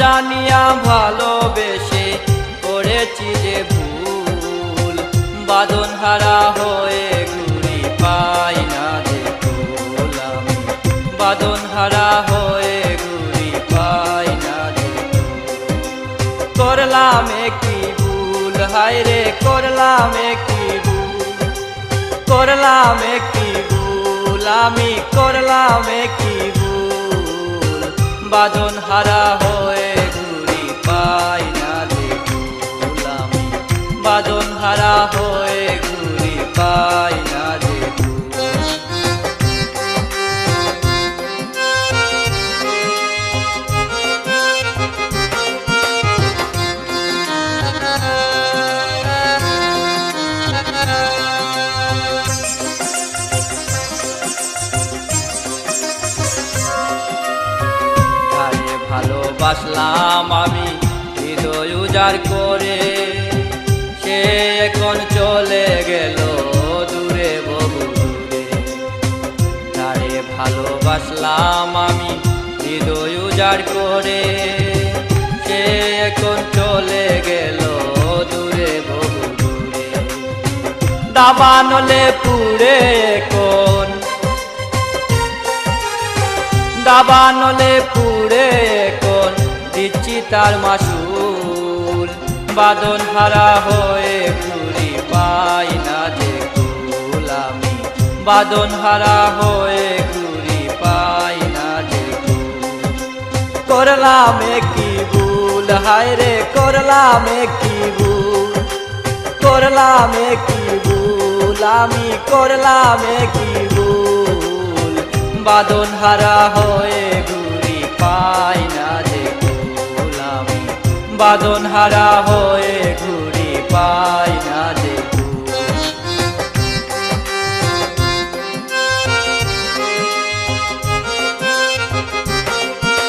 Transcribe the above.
জানিয়া ভালোবেসে করেছি যে ভুল, বাঁধন হারা হয়ে ঘুরি পাই না যে কুল। আমি বাঁধন হারা হয়ে ঘুরি পাই না যে কুল। করলাম কি ভুল, হায় রে করলাম কি ভুল, করলাম কি ভুল, আমি করলাম কি ভুল, বাঁধন হারা হয়ে ঘুরি পাই না যে কুল। আমি বাঁধন হারা হয়ে ঘুরি পাই না যে কুল। ভালোবাসলাম আমি হৃদয় উজাড় করে, সে এখন চলে গেল দূরে বহু দূরে। তারে ভালোবাসলাম আমি হৃদয় উজাড় করে, সে এখন চলে গেল দূরে বহু দূরে। দাবানলে পুড়ে এখন, দাবানলে পুড়ে এখন দিচ্ছি তার মাসুল, বাঁধন হারা হয়ে ঘুরি পাই না যে কুল। আমি বাঁধন হারা হয়ে ঘুরি পাই না যে কুল। করলাম কি ভুল, হায় রে করলাম কি ভুল, করলাম কি ভুল, আমি করলাম কি ভুল, বাঁধন হারা হয়ে ঘুরি পাই না যে কুল। আমি বাঁধন হারা হয়ে ঘুরি পাই না।